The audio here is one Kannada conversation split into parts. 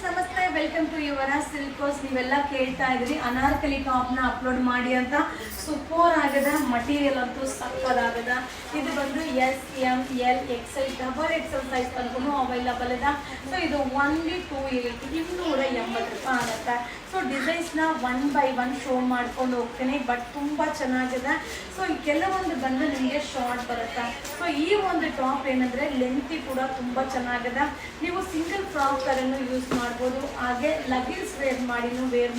ಫ್ರೆಂಡ್ಸ್ ನಮಸ್ತೆ, ವೆಲ್ಕಮ್ ಟು ಯುವರಾಜ್ ಸಿಲ್ಕೋಸ್. ನೀವೆಲ್ಲ ಕೇಳ್ತಾ ಇದ್ರಿ ಅನಾರ್ಕಲಿ ಟಾಪ್ನ ಅಪ್ಲೋಡ್ ಮಾಡಿ ಅಂತ. ಸೂಪರ್ ಆಗದ ಮಟೀರಿಯಲ್ ಅಂತೂ ಸಕ್ಕದಾಗದ. ಇದು ಬಂದು S M L XL double XL size ತನಕ ಅವೈಲಬಲ್ ಇದೆ. ಸೊ ಇದು ಓನ್ಲಿ 280 ರೂಪಾಯಿ ಆಗುತ್ತೆ. ಸೊ ಡಿಸೈನ್ಸ್ನ ಒನ್ ಬೈ ಒನ್ ಶೋ ಮಾಡ್ಕೊಂಡು ಹೋಗ್ತೀನಿ, ಬಟ್ ತುಂಬ ಚೆನ್ನಾಗಿದೆ. ಸೊ ಕೆಲವೊಂದು ಬಂದು ನಿಮಗೆ ಶಾರ್ಟ್ ಬರುತ್ತೆ. ಸೊ ಈ ಒಂದು ಟಾಪ್ ಏನಂದರೆ ಲೆಂತಿ ಕೂಡ ತುಂಬ ಚೆನ್ನಾಗಿದೆ. ನೀವು ಸಿಂಗಲ್ ಫ್ರಾಕ್ ಥರನೂ ಯೂಸ್ ಮಾಡ್ಬೋದು, ಹಾಗೆ ಲಗಿನ್ಸ್ ವೇರ್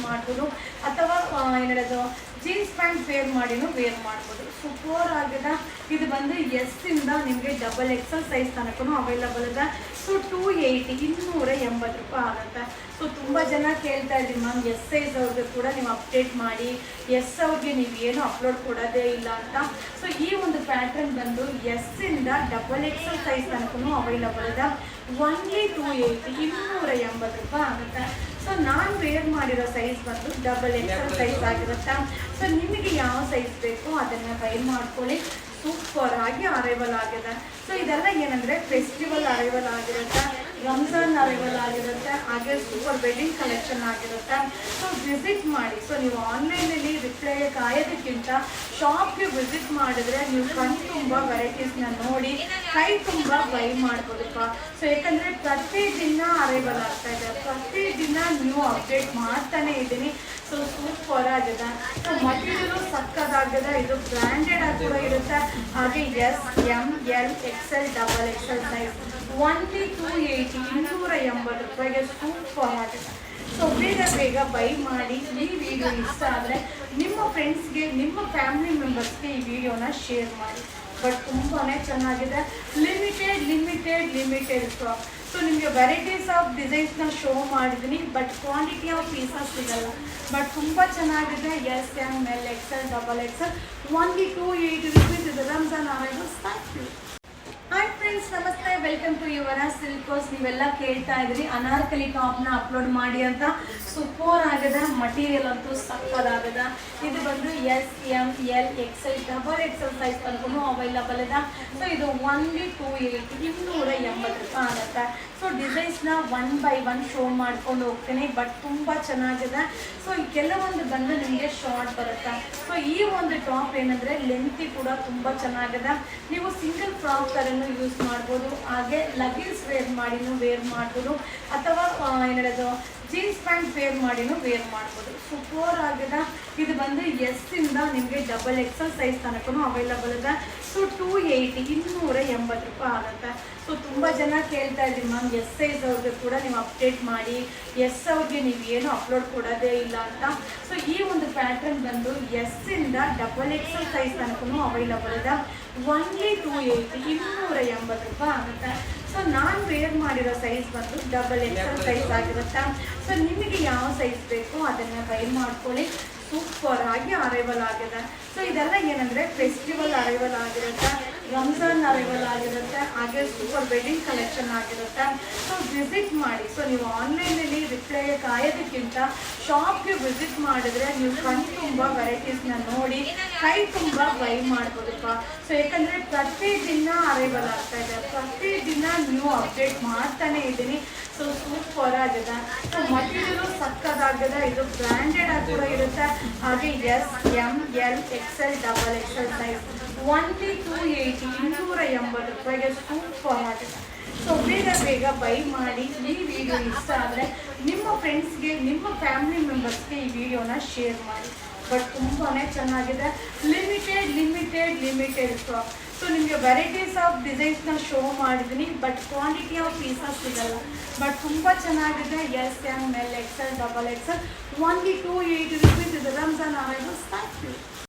ಮಾಡ್ಬೋದು, ಅಥವಾ ಏನೇಳೋದು ಜೀನ್ಸ್ ಪ್ಯಾಂಟ್ ವೇರ್ ಮಾಡಿನೂ ವೇರ್ ಮಾಡ್ಬೋದು. ಸೂಪರ್ ಆಗಿದೆ. ಇದು ಬಂದು ಎಸ್ಸಿಂದ ನಿಮಗೆ ಡಬಲ್ ಎಕ್ಸೆಲ್ ಸೈಜ್ ತನಕ ಅವೈಲಬಲ್ ಇದೆ. ಸೊ 280 ರೂಪಾಯಿ ಆಗುತ್ತೆ. ಸೊ ತುಂಬ ಜನ ಕೇಳ್ತಾ ಇದ್ದೀವಿ ಮ್ಯಾಮ್, ಎಸ್ ಸೈಜ್ ಅವ್ರಿಗೆ ಕೂಡ ನೀವು ಅಪ್ಡೇಟ್ ಮಾಡಿ, ಎಸ್ ಅವ್ರಿಗೆ ನೀವು ಏನು ಅಪ್ಲೋಡ್ ಕೊಡೋದೇ ಇಲ್ಲ ಅಂತ. ಸೊ ಈ ಒಂದು ಪ್ಯಾಟ್ರನ್ ಬಂದು ಎಸ್ಸಿಂದ ಡಬಲ್ ಎಕ್ಸೆಲ್ ಸೈಜ್ ತನಕ ಅವೈಲಬಲ್ ಇದೆ. ಓನ್ಲಿ 280 ರೂಪಾಯಿ ಆಗುತ್ತೆ. ಸೊ ನಾನು ವೇರ್ ಮಾಡಿರೋ ಸೈಜ್ ಬಂದು ಡಬಲ್ ಎಕ್ಸೆಲ್ ಸೈಜ್ ಆಗಿರುತ್ತೆ. ಸೊ ನಿಮಗೆ ಯಾವ ಸೈಜ್ ಬೇಕೋ ಅದನ್ನು ಬೈ ಮಾಡ್ಕೊಳ್ಳಿ. ಸೂಪರ್ ಆಗಿ ಅರೈವಲ್ ಆಗಿದೆ. ಸೊ ಇದೆಲ್ಲ ಏನಂದರೆ ಫೆಸ್ಟಿವಲ್ ಅರೈವಲ್ ಆಗಿರುತ್ತೆ, ರಂಜಾನ್ ಅರೈವಲ್ ಆಗಿರುತ್ತೆ, ಹಾಗೆ ಸೂಪರ್ ವೆಡ್ಡಿಂಗ್ ಕಲೆಕ್ಷನ್ ಆಗಿರುತ್ತೆ. ಸೊ ವಿಸಿಟ್ ಮಾಡಿ. ಸೊ ನೀವು ಆನ್ಲೈನಲ್ಲಿ ರಿಪ್ಲೈ ಕಾಯೋದಕ್ಕಿಂತ ಶಾಪ್ಗೆ ವಿಸಿಟ್ ಮಾಡಿದ್ರೆ ನೀವು ಕಣ್ಣು ತುಂಬ ವೆರೈಟೀಸ್ನ ನೋಡಿ ಕೈ ತುಂಬ ಬೈ ಮಾಡ್ಬೋದಪ್ಪ. ಸೊ ಯಾಕಂದರೆ ಪ್ರತಿದಿನ ಅರೈವಲ್ ಆಗ್ತಾ ಇದೆ, ಪ್ರತಿದಿನ ನೀವು ಅಪ್ಡೇಟ್ ಮಾಡ್ತಾನೆ ಇದ್ದೀನಿ. ಸೊ ಸೂಪರ್ ಆಗಿದೆ. ಸೊ ಮಟೀರಿಯಲು ಸಕ್ಕದಾಗಿದೆ. ಇದು ಬ್ರ್ಯಾಂಡೆಡ್ ಆಗಿ ಕೂಡ ಇರುತ್ತೆ. ಹಾಗೆ S M L XL double XL size only 280 ರೂಪಾಯಿಗೆ ಸೂಪರ್ ಆಗಿದೆ. ಸೊ ಬೇಗ ಬೈ ಮಾಡಿ. ಈ ವಿಡಿಯೋ ಇಷ್ಟ ಆದರೆ ನಿಮ್ಮ ಫ್ರೆಂಡ್ಸ್ಗೆ, ನಿಮ್ಮ ಫ್ಯಾಮಿಲಿ ಮೆಂಬರ್ಸ್ಗೆ ಈ ವಿಡಿಯೋನ ಶೇರ್ ಮಾಡಿ. ಬಟ್ ತುಂಬಾ ಚೆನ್ನಾಗಿದೆ. Limited stock. ಸೊ ನಿಮಗೆ ವೆರೈಟೀಸ್ ಆಫ್ ಡಿಸೈನ್ಸ್ನ ಶೋ ಮಾಡಿದ್ದೀನಿ, ಬಟ್ ಕ್ವಾಂಟಿಟಿ ಆಫ್ ಪೀಸಸ್ ಸಿಗಲ್ಲ. ಬಟ್ ತುಂಬ ಚೆನ್ನಾಗಿದೆ. S M L XL double XL only 280 rupees. ಇದು ರಂಜಾನ್ ಆರೈದು. Thank you. ಹಾಯ್ ಫ್ರೆಂಡ್ಸ್ ನಮಸ್ತೆ, ವೆಲ್ಕಮ್ ಟು ಯುವರಾಜ್ ಸಿಲ್ಕೋಸ್. ನೀವೆಲ್ಲ ಕೇಳ್ತಾ ಇದ್ರಿ ಅನಾರ್ಕಲಿ ಟಾಪ್ನ ಅಪ್ಲೋಡ್ ಮಾಡಿ ಅಂತ. ಸೂಪರ್ ಆಗಿದೆ. ಮಟೀರಿಯಲ್ ಅಂತೂ ಸಕ್ಕದಾಗದ. ಇದು ಬಂದು S M L XL double XL size ತನಕ ಅವೈಲಬಲ್ ಇದೆ. ಸೊ ಇದು ಓನ್ಲಿ 280 ರೂಪಾಯಿ ಆಗುತ್ತೆ. ಸೊ ಡಿಸೈನ್ಸ್ನ ಒನ್ ಬೈ ಒನ್ ಶೋ ಮಾಡ್ಕೊಂಡು ಹೋಗ್ತೀನಿ, ಬಟ್ ತುಂಬ ಚೆನ್ನಾಗಿದೆ. ಸೊ ಕೆಲವೊಂದು ಬಂದು ನಿಮಗೆ ಶಾರ್ಟ್ ಬರುತ್ತೆ. ಸೊ ಈ ಒಂದು ಟಾಪ್ ಏನಂದರೆ ಲೆಂತಿ ಕೂಡ ತುಂಬ ಚೆನ್ನಾಗಿದೆ. ನೀವು ಸಿಂಗಲ್ ಫ್ರಾಕ್ ಥರನೂ ಯೂಸ್ ಮಾಡ್ಬೋದು, ಹಾಗೆ ಲಗಿನ್ಸ್ ವೇರ್ ಮಾಡ್ಬೋದು, ಅಥವಾ ಏನೇಳೋದು ಜೀನ್ಸ್ ಪ್ಯಾಂಟ್ ವೇರ್ ಮಾಡಿನೂ ವೇರ್ ಮಾಡ್ಬೋದು. ಸೂಪರ್ ಆಗಿದೆ. ಇದು ಬಂದು ಎಸ್ಸಿಂದ ನಿಮಗೆ ಡಬಲ್ ಎಕ್ಸೆಲ್ ಸೈಜ್ ತನಕ ಅವೈಲಬಲ್ ಇದೆ. ಸೊ 280 ರೂಪಾಯಿ ಆಗುತ್ತೆ. ಸೊ ತುಂಬ ಜನ ಕೇಳ್ತಾ ಇದ್ದೀವಿ ಮ್ಯಾಮ್, ಎಸ್ ಸೈಜ್ ಅವ್ರಿಗೆ ಕೂಡ ನೀವು ಅಪ್ಡೇಟ್ ಮಾಡಿ, ಎಸ್ ಅವ್ರಿಗೆ ನೀವು ಏನು ಅಪ್ಲೋಡ್ ಕೊಡೋದೇ ಇಲ್ಲ ಅಂತ. ಸೊ ಈ ಒಂದು ಪ್ಯಾಟ್ರನ್ ಬಂದು ಎಸ್ಸಿಂದ ಡಬಲ್ ಎಕ್ಸೆಲ್ ಸೈಜ್ ತನಕ ಅವೈಲಬಲ್ ಇದೆ. ಓನ್ಲಿ 280 ರೂಪಾಯಿ ಆಗುತ್ತೆ. ಸೊ ನಾನು ವೇರ್ ಮಾಡಿರೋ ಸೈಜ್ ಬಂದು ಡಬಲ್ ಎಕ್ಸೆಲ್ ಸೈಜ್ ಆಗಿರುತ್ತೆ. ಸೊ ನಿಮಗೆ ಯಾವ ಸೈಜ್ ಬೇಕೋ ಅದನ್ನು ಬೈ ಮಾಡ್ಕೊಳ್ಳಿ. ಸೂಪರ್ ಆಗಿ ಅರೈವಲ್ ಆಗಿದೆ. ಸೊ ಇದೆಲ್ಲ ಏನಂದರೆ ಫೆಸ್ಟಿವಲ್ ಅರೈವಲ್ ಆಗಿರುತ್ತೆ, ರಂಜಾನ್ ಅರೈವಲ್ ಆಗಿರುತ್ತೆ, ಹಾಗೆ ಸೂಪರ್ ವೆಡ್ಡಿಂಗ್ ಕಲೆಕ್ಷನ್ ಆಗಿರುತ್ತೆ. ಸೊ ವಿಸಿಟ್ ಮಾಡಿ. ಸೊ ನೀವು ಆನ್ಲೈನಲ್ಲಿ ರಿಪ್ಲೈ ಕಾಯೋದಕ್ಕಿಂತ ಶಾಪ್ಗೆ ವಿಸಿಟ್ ಮಾಡಿದ್ರೆ ನೀವು ಕಣ್ಣು ತುಂಬ ವೆರೈಟೀಸ್ನ ನೋಡಿ ಕೈ ತುಂಬ ಬೈ ಮಾಡ್ಬೋದಪ್ಪ. ಸೊ ಯಾಕಂದರೆ ಪ್ರತಿದಿನ ಅರೈವಲ್ ಆಗ್ತಾ ಇದೆ, ಪ್ರತಿದಿನ ನೀವು ಅಪ್ಡೇಟ್ ಮಾಡ್ತಾನೆ ಇದ್ದೀನಿ. ಸೊ ಸೂಪರ್ ಆಗಿದೆ. ಸೊ ಮಟೀರಿಯಲು ಸಕ್ಕದಾಗಿದೆ. ಇದು ಬ್ರ್ಯಾಂಡೆಡ್ ಆಗಿ ಕೂಡ ಇರುತ್ತೆ. ಹಾಗೆ S M L XL double XL size only 280 ರೂಪಾಯಿಗೆ ಸೂಪರ್ ಆಗಿದೆ. ಸೊ ಬೇಗ ಬೈ ಮಾಡಿ. ಈ ವಿಡಿಯೋ ಇಷ್ಟ ಆದರೆ ನಿಮ್ಮ ಫ್ರೆಂಡ್ಸ್ಗೆ, ನಿಮ್ಮ ಫ್ಯಾಮಿಲಿ ಮೆಂಬರ್ಸ್ಗೆ ಈ ವಿಡಿಯೋನ ಶೇರ್ ಮಾಡಿ. ಬಟ್ ತುಂಬಾ ಚೆನ್ನಾಗಿದೆ. Limited stock. ಸೊ ನಿಮಗೆ ವೆರೈಟೀಸ್ ಆಫ್ ಡಿಸೈನ್ಸ್ನ ಶೋ ಮಾಡಿದ್ದೀನಿ, ಬಟ್ ಕ್ವಾಂಟಿಟಿ ಆಫ್ ಪೀಸಸ್ ಸಿಗಲ್ಲ. ಬಟ್ ತುಂಬ ಚೆನ್ನಾಗಿದೆ. S M L XL double XL only 280 rupees. ಇದು ರಂಜಾನ್ ಆರೈದು. Thank you.